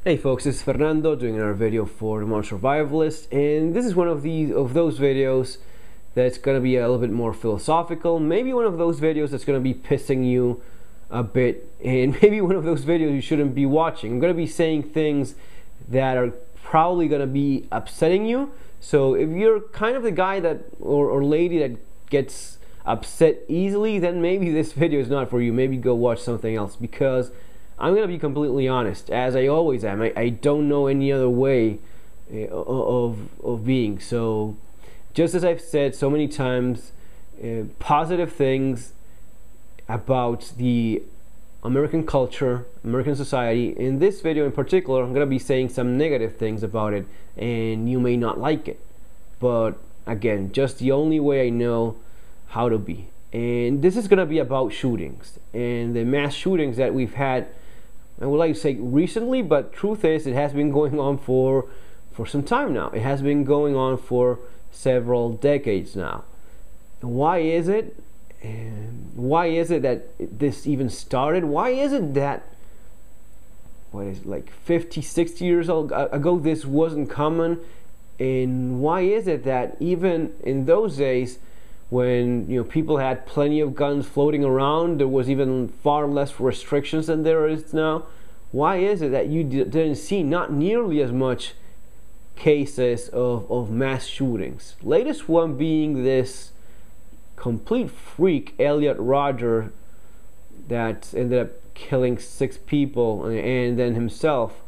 Hey folks, it's Fernando doing another video for the Modern Survivalist, and this is one of those videos that's gonna be a little bit more philosophical. Maybe one of those videos that's gonna be pissing you a bit, and maybe one of those videos you shouldn't be watching. I'm gonna be saying things that are probably gonna be upsetting you. So if you're kind of the guy that or lady that gets upset easily, then maybe this video is not for you. Maybe go watch something else, because I'm going to be completely honest, as I always am. I don't know any other way of being. So, just as I've said so many times, positive things about the American culture, American society. In this video in particular, I'm going to be saying some negative things about it, and you may not like it. But again, just the only way I know how to be. And this is going to be about shootings and the mass shootings that we've had. I would like to say recently, but truth is it has been going on for some time now. It has been going on for several decades now. And why is it? And why is it that this even started? Why is it that, what is it, like 50, 60 years ago this wasn't common? And why is it that even in those days, when people had plenty of guns floating around, there was even far less restrictions than there is now? Why is it that you didn't see not nearly as much cases of mass shootings? Latest one being this complete freak, Elliot Rodger, that ended up killing 6 people and then himself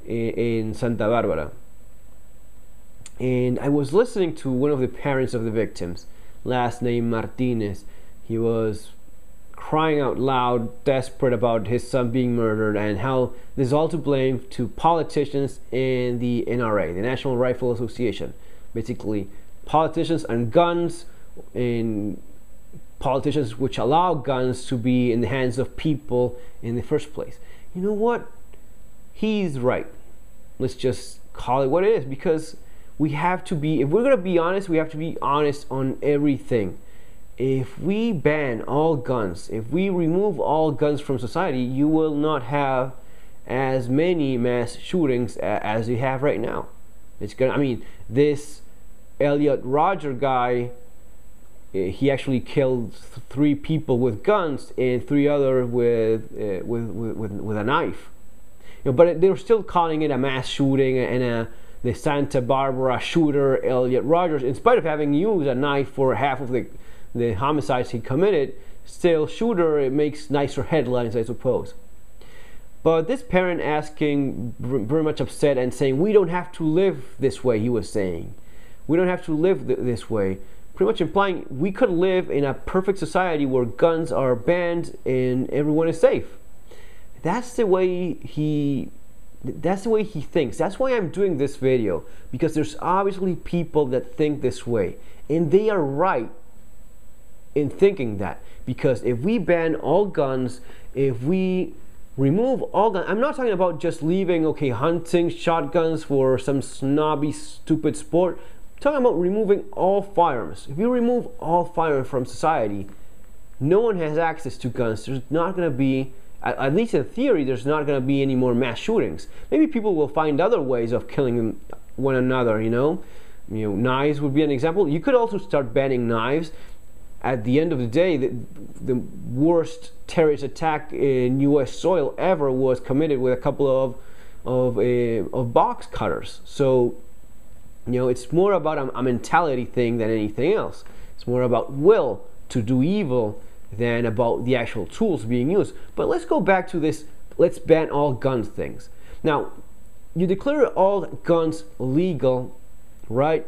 in Santa Barbara. And I was listening to one of the parents of the victims, last name Martinez. He was crying out loud, desperate about his son being murdered, and how this is all to blame to politicians and the NRA, the National Rifle Association. Basically, politicians and guns, and politicians which allow guns to be in the hands of people in the first place. You know what? He's right. Let's just call it what it is, because we have to be, if we're going to be honest, we have to be honest on everything. If we ban all guns, if we remove all guns from society, you will not have as many mass shootings as you have right now. It's gonna, I mean, this Elliot Rodger guy, he actually killed 3 people with guns and 3 others with a knife. But they're still calling it a mass shooting and the Santa Barbara shooter, Elliot Rodgers, in spite of having used a knife for half of the homicides he committed. Still, shooter, it makes nicer headlines, I suppose. But this parent asking, very much upset and saying, we don't have to live this way, he was saying. We don't have to live this way. Pretty much implying we could live in a perfect society where guns are banned and everyone is safe. That's the way he thinks. That's why I'm doing this video, because there's obviously people that think this way, and they are right in thinking that. Because if we ban all guns, if we remove all guns, I'm not talking about just leaving hunting shotguns for some snobby stupid sport. I'm talking about removing all firearms. If you remove all firearms from society, no one has access to guns. There's not going to be, at least in theory, there's not going to be any more mass shootings. Maybe people will find other ways of killing one another, Knives would be an example. You could also start banning knives. At the end of the day, the worst terrorist attack in U.S. soil ever was committed with a couple of box cutters. So, it's more about a mentality thing than anything else. It's more about will to do evil than about the actual tools being used. But let's go back to this, let's ban all guns things. Now, you declare all guns legal, right?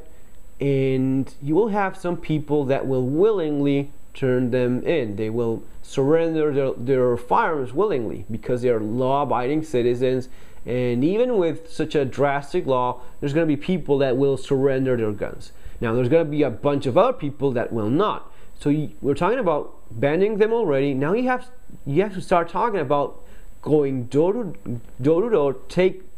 And you will have some people that will willingly turn them in. They will surrender their firearms willingly because they are law-abiding citizens. And even with such a drastic law, there's going to be people that will surrender their guns. Now, there's going to be a bunch of other people that will not. So we're talking about banning them already. Now you have to start talking about going door to door,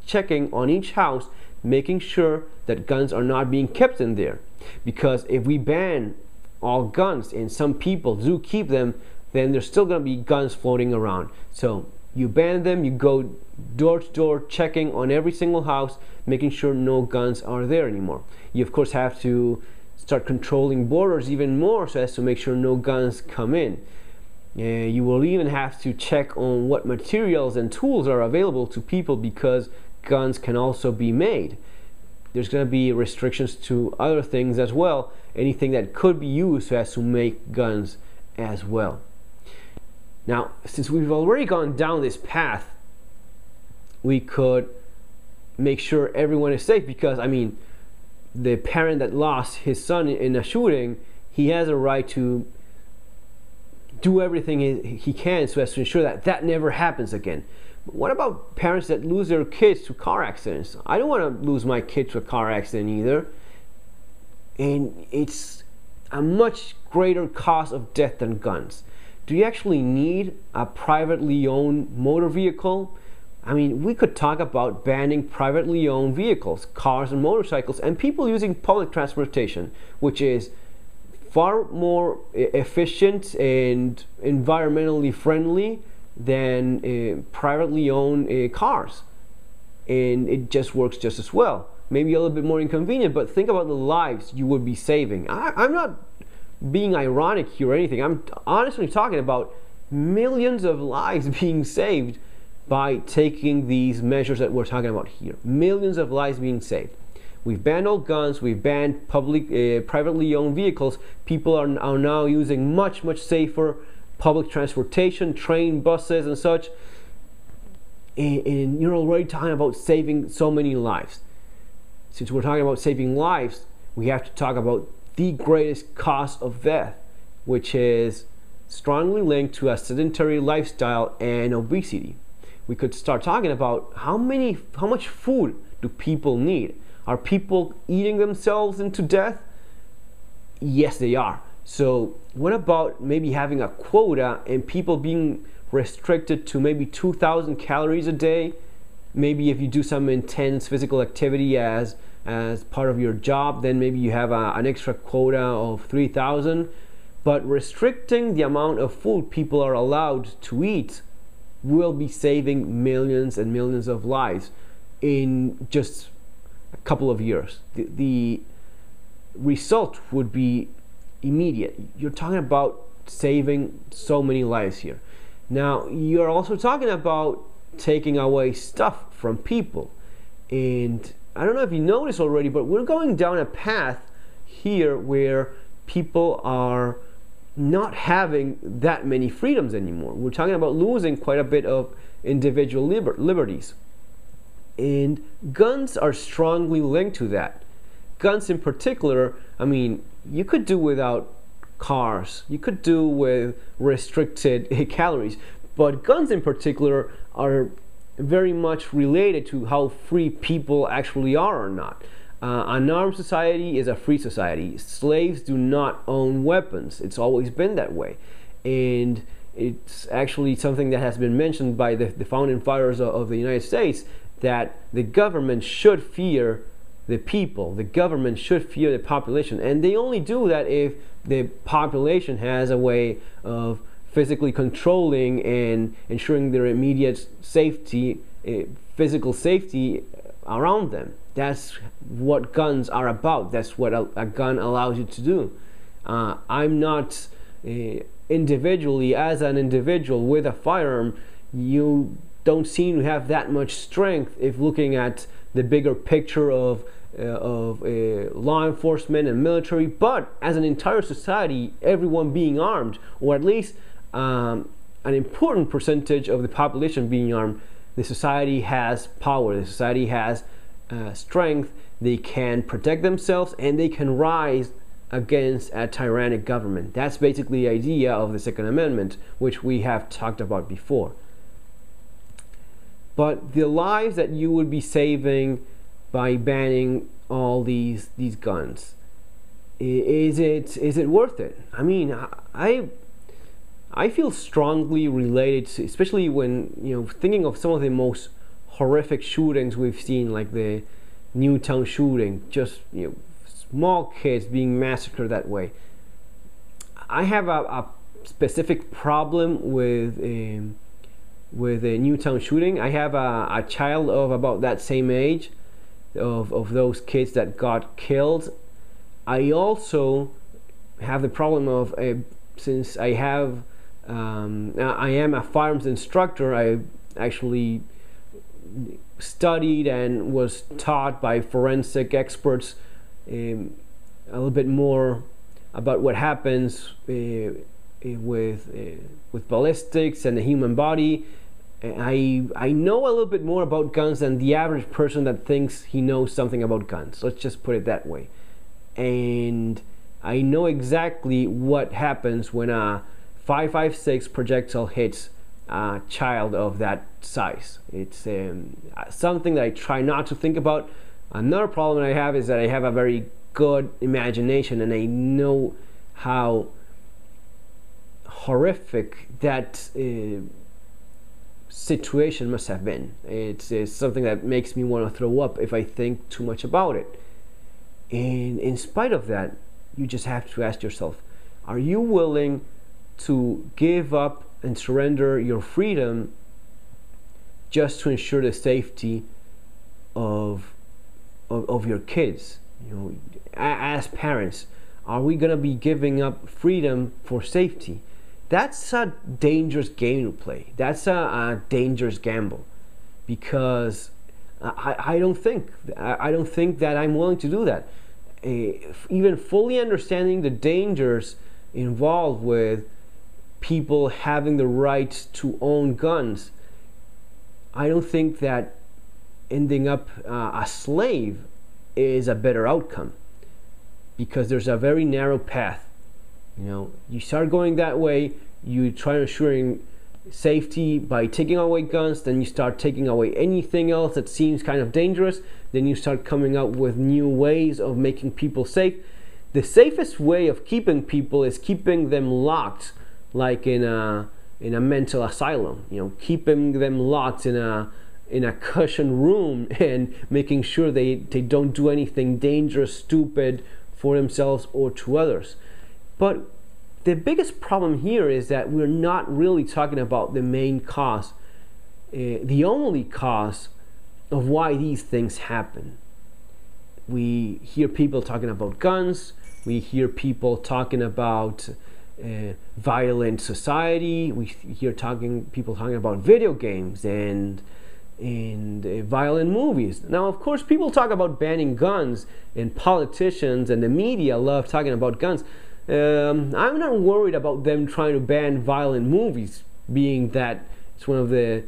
checking on each house, making sure that guns are not being kept in there. Because if we ban all guns and some people do keep them, then there's still going to be guns floating around. So You ban them, you go door to door checking on every single house, making sure no guns are there anymore. You of course have to start controlling borders even more so as to make sure no guns come in. You will even have to check on what materials and tools are available to people, because guns can also be made. There's going to be restrictions to other things as well, anything that could be used so as to make guns as well. Now, since we've already gone down this path, we could make sure everyone is safe, because I mean, the parent that lost his son in a shooting, he has a right to do everything he can so as to ensure that that never happens again. But what about parents that lose their kids to car accidents? I don't want to lose my kid to a car accident either. And it's a much greater cause of death than guns. Do you actually need a privately owned motor vehicle? I mean, we could talk about banning privately owned vehicles, cars and motorcycles, and people using public transportation, which is far more efficient and environmentally friendly than privately owned cars. And it just works just as well. Maybe a little bit more inconvenient, but think about the lives you would be saving. I'm not being ironic here or anything. I'm honestly talking about millions of lives being saved by taking these measures that we're talking about here. Millions of lives being saved. We've banned all guns, we've banned privately owned vehicles. People are now using much safer public transportation, train, buses and such. And you're already talking about saving so many lives. Since we're talking about saving lives, we have to talk about the greatest cause of death, which is strongly linked to a sedentary lifestyle and obesity. We could start talking about how much food do people need? Are people eating themselves into death? Yes, they are. So what about maybe having a quota and people being restricted to maybe 2,000 calories a day? Maybe if you do some intense physical activity as part of your job, then maybe you have an extra quota of 3,000. But restricting the amount of food people are allowed to eat will be saving millions and millions of lives in just a couple of years. The result would be immediate. You're talking about saving so many lives here. Now, you're also talking about taking away stuff from people. And I don't know if you noticed already, but we're going down a path here where people are not having that many freedoms anymore. We're talking about losing quite a bit of individual liberties. And guns are strongly linked to that. Guns in particular, I mean, you could do without cars, you could do with restricted calories, but guns in particular are very much related to how free people actually are or not. An armed society is a free society. Slaves do not own weapons. It's always been that way. And it's actually something that has been mentioned by the founding fathers of the United States, that the government should fear the people. The government should fear the population. And they only do that if the population has a way of physically controlling and ensuring their immediate safety, physical safety around them. That's what guns are about. That's what a gun allows you to do. I'm not individually, as an individual with a firearm, you don't seem to have that much strength if looking at the bigger picture of law enforcement and military. But as an entire society, everyone being armed, or at least an important percentage of the population being armed, the society has power, the society has strength. They can protect themselves and they can rise against a tyrannic government. That's basically the idea of the Second Amendment, which we have talked about before. But the lives that you would be saving by banning all these guns, is it worth it? I mean, I feel strongly related to, especially when thinking of some of the most horrific shootings we've seen, like the Newtown shooting, just small kids being massacred that way. I have a specific problem with the Newtown shooting. I have a child of about that same age, of those kids that got killed. I also have the problem of, since I am a firearms instructor, I actually studied and was taught by forensic experts a little bit more about what happens with ballistics and the human body. I know a little bit more about guns than the average person that thinks he knows something about guns. Let's just put it that way. And I know exactly what happens when a 5.56 projectile hits a child of that size. It's something that I try not to think about. Another problem I have is that I have a very good imagination, and I know how horrific that situation must have been. It's something that makes me want to throw up if I think too much about it. And in spite of that, you just have to ask yourself, are you willing to give up and surrender your freedom just to ensure the safety of your kids? You know, as parents, are we going to be giving up freedom for safety? That's a dangerous game to play. That's a dangerous gamble, because I don't think that I'm willing to do that. Even fully understanding the dangers involved with people having the right to own guns, I don't think that ending up a slave is a better outcome, because there's a very narrow path. You know, you start going that way, you try ensuring safety by taking away guns, then you start taking away anything else that seems kind of dangerous, then you start coming up with new ways of making people safe. The safest way of keeping people is keeping them locked, like in a mental asylum. You know, keeping them locked in a cushioned room and making sure they don't do anything dangerous, stupid for themselves or to others. But the biggest problem here is that we're not really talking about the main cause, the only cause of why these things happen. We hear people talking about guns, we hear people talking about violent society, we hear people talking about video games and violent movies. Now, of course, people talk about banning guns, and politicians and the media love talking about guns. I'm not worried about them trying to ban violent movies, being that it's one of the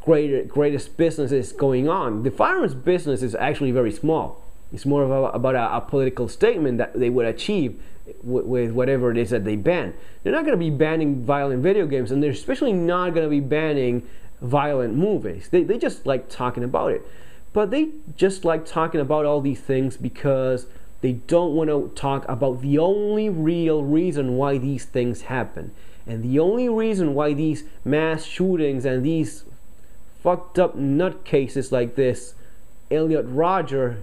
greatest businesses going on. The firearms business is actually very small. It's more about a political statement that they would achieve with whatever it is that they ban. They're not going to be banning violent video games, and they're especially not going to be banning violent movies. They just like talking about it. But they just like talking about all these things because they don't want to talk about the only real reason why these things happen. And the only reason why these mass shootings and these fucked up nutcases like this Elliot Rodger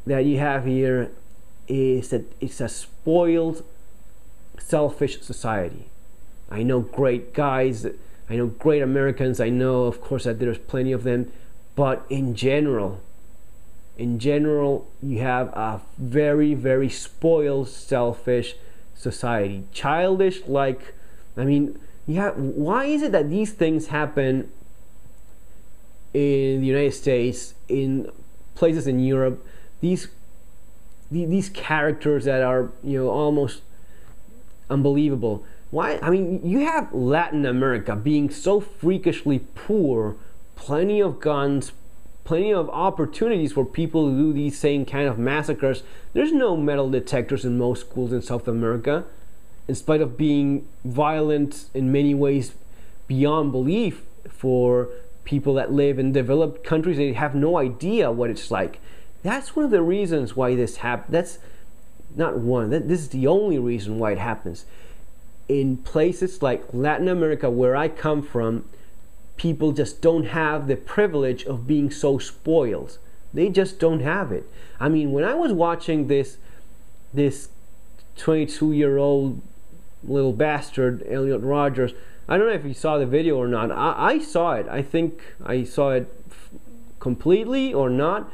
that you have here is that it's a spoiled, selfish society. I know great guys, I know great Americans, I know of course that there's plenty of them, but in general you have a very, very spoiled, selfish society. Childish, like, I mean, why is it that these things happen in the United States, in places in Europe, these characters that are, you know, almost unbelievable? Why? I mean, you have Latin America being so freakishly poor, plenty of guns, plenty of opportunities for people to do these same kind of massacres. There's no metal detectors in most schools in South America, in spite of being violent in many ways beyond belief for people that live in developed countries. They have no idea what it's like. That's one of the reasons why this happens. That's not one. This is the only reason why it happens. In places like Latin America, where I come from, people just don't have the privilege of being so spoiled. They just don't have it. I mean, when I was watching this 22-year-old little bastard, Elliot Rodgers, I don't know if you saw the video or not. I saw it. I think I saw it completely or not.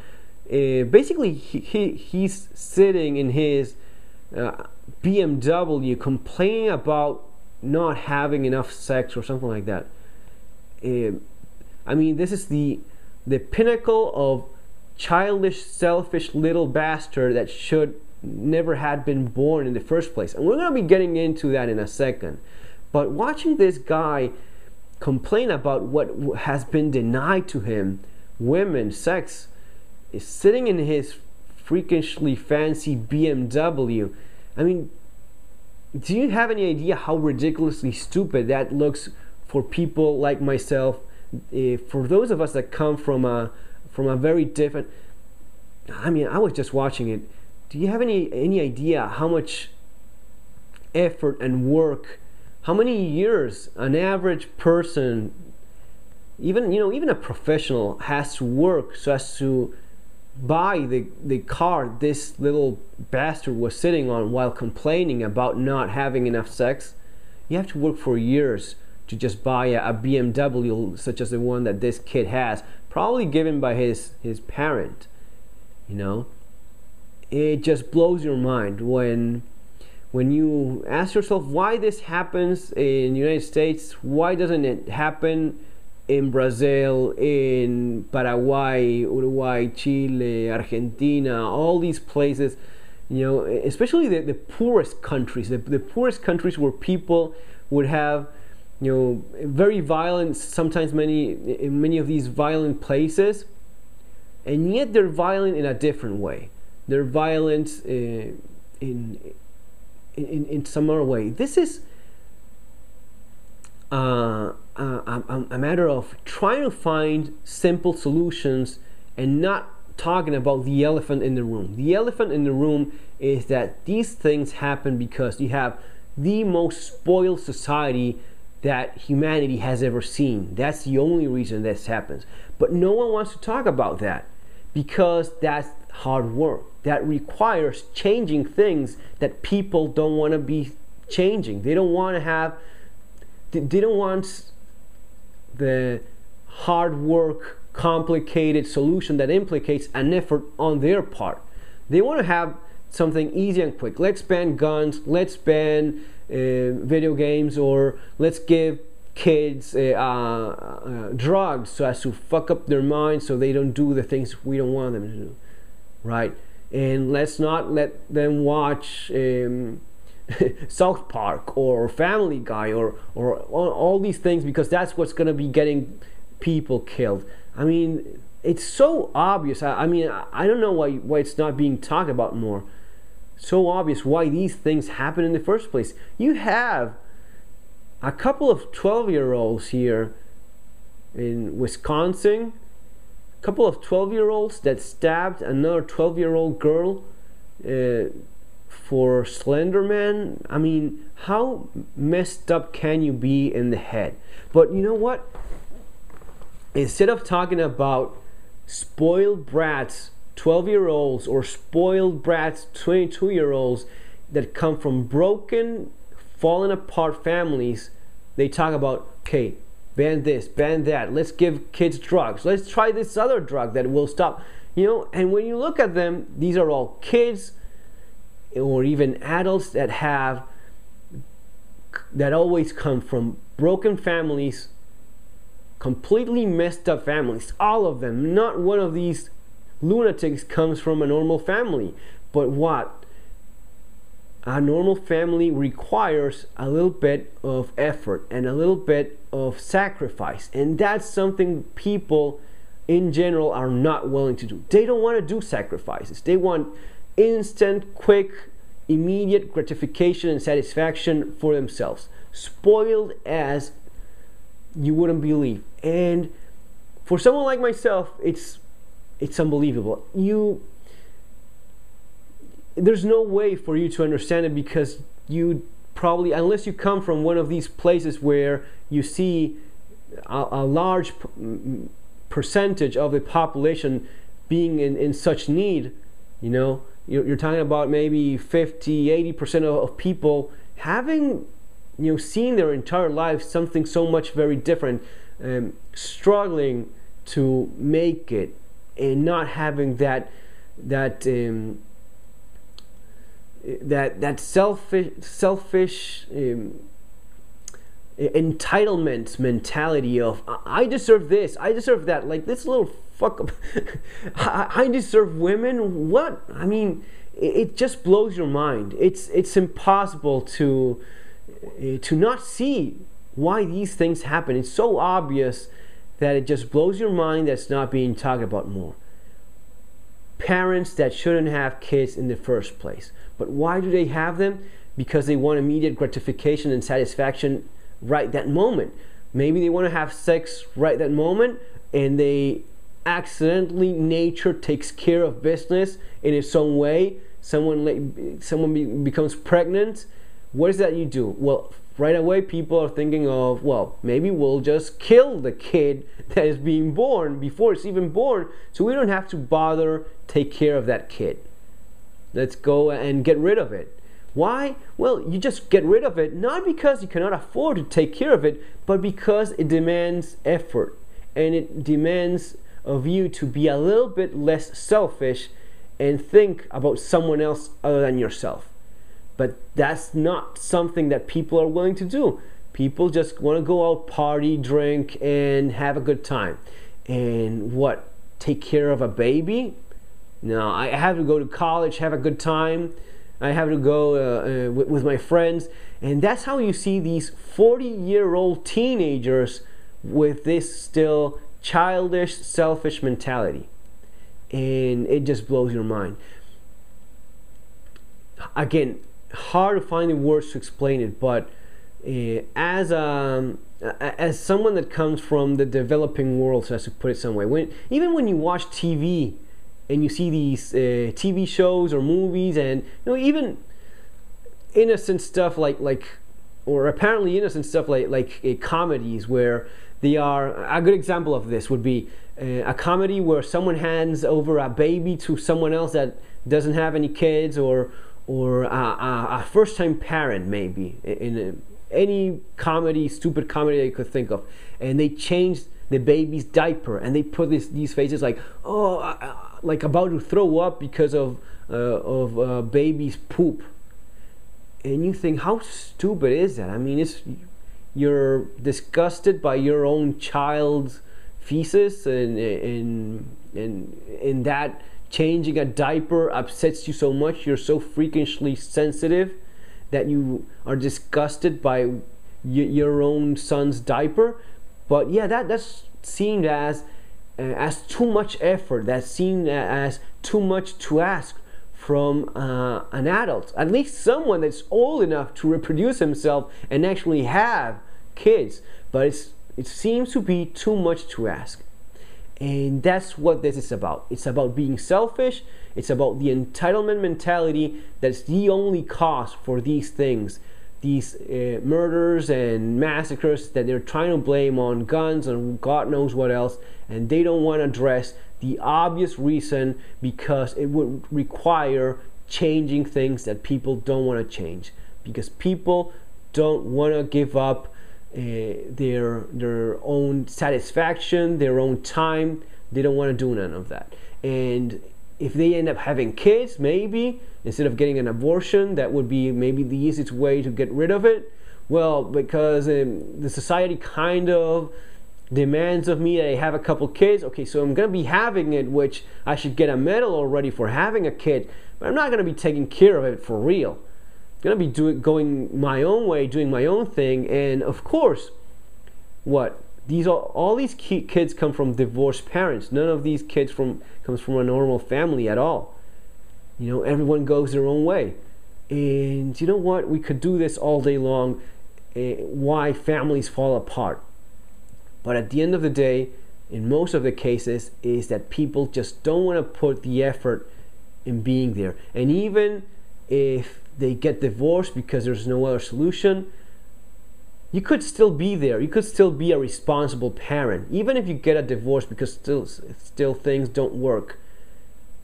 Basically, he's sitting in his BMW complaining about not having enough sex or something like that. I mean, this is the pinnacle of childish, selfish little bastard that should never had been born in the first place. And we're going to be getting into that in a second. But watching this guy complain about what has been denied to him, women, sex, is sitting in his freakishly fancy BMW. I mean, do you have any idea how ridiculously stupid that looks for people like myself? For those of us that come from a very different, I mean, I was just watching it. Do you have any idea how much effort and work, how many years an average person, even a professional, has to work so as to buy the car this little bastard was sitting on while complaining about not having enough sex? You have to work for years to just buy a BMW such as the one that this kid has, probably given by his parent. It just blows your mind when you ask yourself why this happens in the United States. Why doesn't it happen in Brazil, in Paraguay, Uruguay, Chile, Argentina, all these places, especially the poorest countries, the poorest countries where people would have, very violent, sometimes in many of these violent places, and yet they're violent in a different way. They're violent in some other way. This is a matter of trying to find simple solutions and not talking about the elephant in the room. The elephant in the room is that these things happen because you have the most spoiled society that humanity has ever seen. That's the only reason this happens. But no one wants to talk about that because that's hard work. That requires changing things that people don't want to be changing. They don't want the hard work, complicated solution that implicates an effort on their part. They want to have something easy and quick. Let's ban guns, let's ban video games, or let's give kids drugs so as to fuck up their minds so they don't do the things we don't want them to do, right? And let's not let them watch South Park or Family Guy or all these things because that's what's going to be getting people killed. I mean, it's so obvious. I mean, I don't know why it's not being talked about more. So obvious why these things happen in the first place. You have a couple of 12-year-olds here in Wisconsin, a couple of 12-year-olds that stabbed another 12-year-old girl for Slender Man. I mean, how messed up can you be in the head? But you know what? Instead of talking about spoiled brats 12-year-olds or spoiled brats 22-year-olds that come from broken, fallen apart families, they talk about, okay, ban this, ban that, let's give kids drugs, let's try this other drug that will stop, and when you look at them, these are all kids or even adults that always come from broken families, completely messed up families, all of them. Not one of these lunatics comes from a normal family. But what? A normal family requires a little bit of effort and a little bit of sacrifice, and that's something people in general are not willing to do. They don't want to do sacrifices. They want instant, quick, immediate gratification and satisfaction for themselves. Spoiled as you wouldn't believe. And for someone like myself, it's unbelievable. There's no way for you to understand it because you probably, unless you come from one of these places where you see a large percentage of the population being in such need, you're talking about maybe 50-80% of people having seeing their entire life something so much very different, struggling to make it, and not having that selfish entitlement mentality of I deserve this, I deserve that. Like this little fuck up. I deserve women. What? I mean, it just blows your mind. It's impossible to not see why these things happen. It's so obvious that it just blows your mind that's not being talked about more. Parents that shouldn't have kids in the first place. But why do they have them? Because they want immediate gratification and satisfaction right that moment. Maybe they want to have sex right that moment, and they accidentally, nature takes care of business in its own way. Someone becomes pregnant. What is that you do? Well, right away people are thinking of, well, maybe we'll just kill the kid that is being born before it's even born, so we don't have to bother take care of that kid. Let's go and get rid of it. Why? Well, you just get rid of it, not because you cannot afford to take care of it, but because it demands effort, and it demands of you to be a little bit less selfish and think about someone else other than yourself. But that's not something that people are willing to do. People just want to go out, party, drink, and have a good time. And what? Take care of a baby? No, I have to go to college, have a good time. I have to go with my friends. And that's how you see these 40-year-old teenagers with this still childish, selfish mentality. And it just blows your mind. Again, hard to find the words to explain it, but as someone that comes from the developing world, so as to put it some way, even when you watch TV and you see these TV shows or movies, and even innocent stuff or apparently innocent stuff like comedies, where they are, a good example of this would be a comedy where someone hands over a baby to someone else that doesn't have any kids, or a first-time parent, maybe in any comedy, stupid comedy that you could think of, and they change the baby's diaper, and they put these faces like, like about to throw up because of baby's poop, and you think, how stupid is that? I mean, you're disgusted by your own child's feces, and that changing a diaper upsets you so much. You're so freakishly sensitive that you are disgusted by your own son's diaper. But yeah, that's seen as too much effort. That's seen as too much to ask from an adult, at least someone that's old enough to reproduce himself and actually have kids. But it seems to be too much to ask. And that's what this is about. It's about being selfish. It's about the entitlement mentality that's the only cause for these things, these murders and massacres that they're trying to blame on guns and God knows what else, and they don't want to address the obvious reason, because it would require changing things that people don't want to change, because people don't want to give up their own satisfaction, their own time. They don't want to do none of that. And if they end up having kids, maybe instead of getting an abortion, that would be maybe the easiest way to get rid of it. Well, because the society kind of demands of me that I have a couple kids. Okay, so I'm gonna be having it, which I should get a medal already for having a kid, but I'm not gonna be taking care of it for real. Gonna be going my own way, doing my own thing. And of course, all these kids come from divorced parents. None of these kids comes from a normal family at all. Everyone goes their own way. And you know what? We could do this all day long. Why families fall apart. But at the end of the day, in most of the cases, is that people just don't want to put the effort in being there. And even if they get divorced because there's no other solution, you could still be there. You could still be a responsible parent, even if you get a divorce because still things don't work.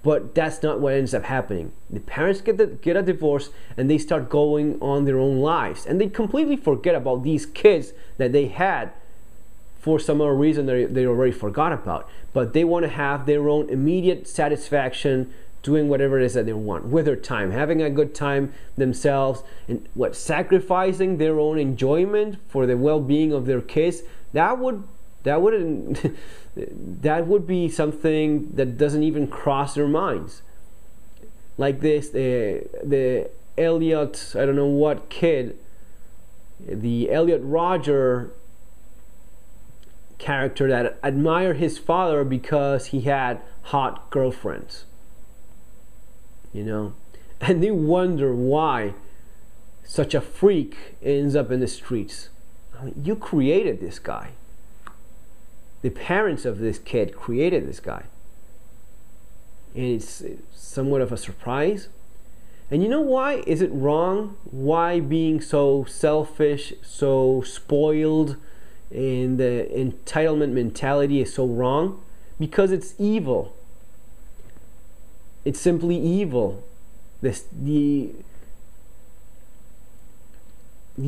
But that's not what ends up happening. The parents get a divorce and they start going on their own lives, and they completely forget about these kids that they had for some other reason they already forgot about. But they want to have their own immediate satisfaction doing whatever it is that they want with their time, having a good time themselves, and sacrificing their own enjoyment for the well-being of their kids. That would be something that doesn't even cross their minds. Like this, the Elliot, I don't know what kid, the Elliot Rodger character that admired his father because he had hot girlfriends, you know, and they wonder why such a freak ends up in the streets. I mean, you created this guy. The parents of this kid created this guy. And it's somewhat of a surprise. And you know why is it wrong? Why being so selfish, so spoiled, and the entitlement mentality is so wrong? Because it's evil. It's simply evil. The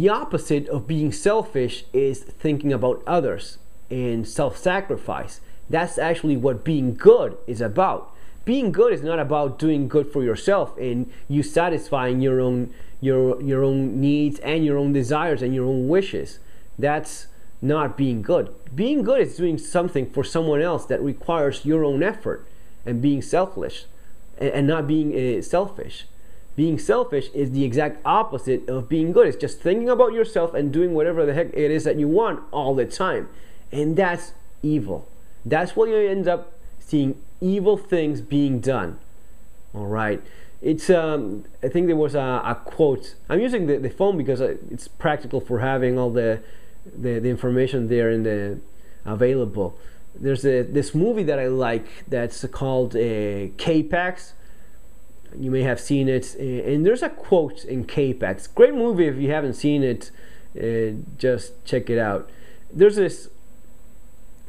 opposite of being selfish is thinking about others and self-sacrifice. That's actually what being good is about. Being good is not about doing good for yourself and you satisfying your own needs and your own desires and your own wishes. That's not being good. Being good is doing something for someone else that requires your own effort and being selfish and not being selfish. Being selfish is the exact opposite of being good. It's just thinking about yourself and doing whatever the heck it is that you want all the time. And that's evil. That's why you end up seeing evil things being done. All right. It's I think there was a quote. I'm using the phone because it's practical for having all the information there in the available. There's this movie that I like that's called K-Pax. You may have seen it, and there's a quote in K-Pax. Great movie. If you haven't seen it, just check it out. There's this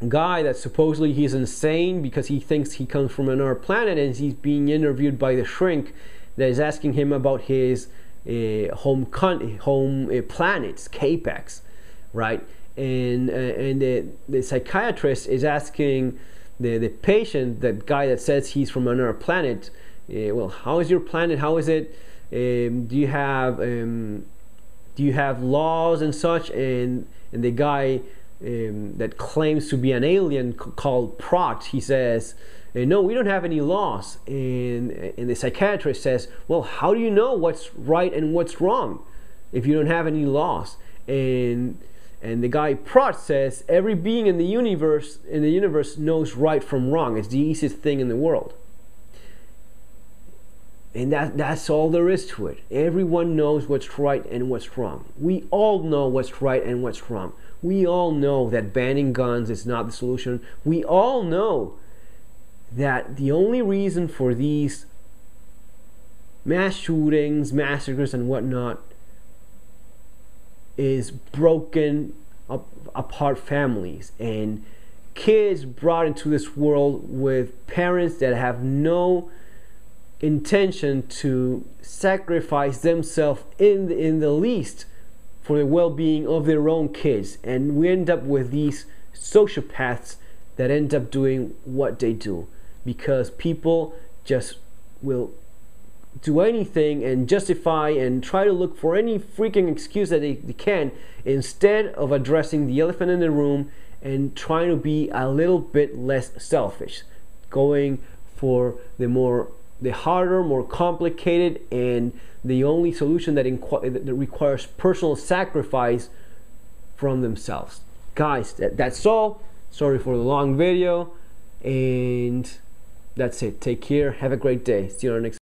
guy that supposedly he's insane because he thinks he comes from another planet, and he's being interviewed by the shrink that is asking him about his home planets, K-Pax, right? And the psychiatrist is asking the patient, that guy that says he's from another planet, well, how is your planet? How is it? Do you have laws and such? And the guy that claims to be an alien called Prot, he says, no, we don't have any laws. And the psychiatrist says, well, how do you know what's right and what's wrong if you don't have any laws? And the guy Prot says, every being in the universe knows right from wrong. It's the easiest thing in the world. And that's all there is to it. Everyone knows what's right and what's wrong. We all know what's right and what's wrong. We all know that banning guns is not the solution. We all know that the only reason for these mass shootings, massacres, and whatnot is broken apart families and kids brought into this world with parents that have no intention to sacrifice themselves in the least for the well-being of their own kids, and we end up with these sociopaths that end up doing what they do because people just will do anything and justify and try to look for any freaking excuse that they can instead of addressing the elephant in the room and trying to be a little bit less selfish, going for the harder, more complicated, and the only solution that requires personal sacrifice from themselves. Guys, that's all. Sorry for the long video, and that's it. Take care. Have a great day. See you on the next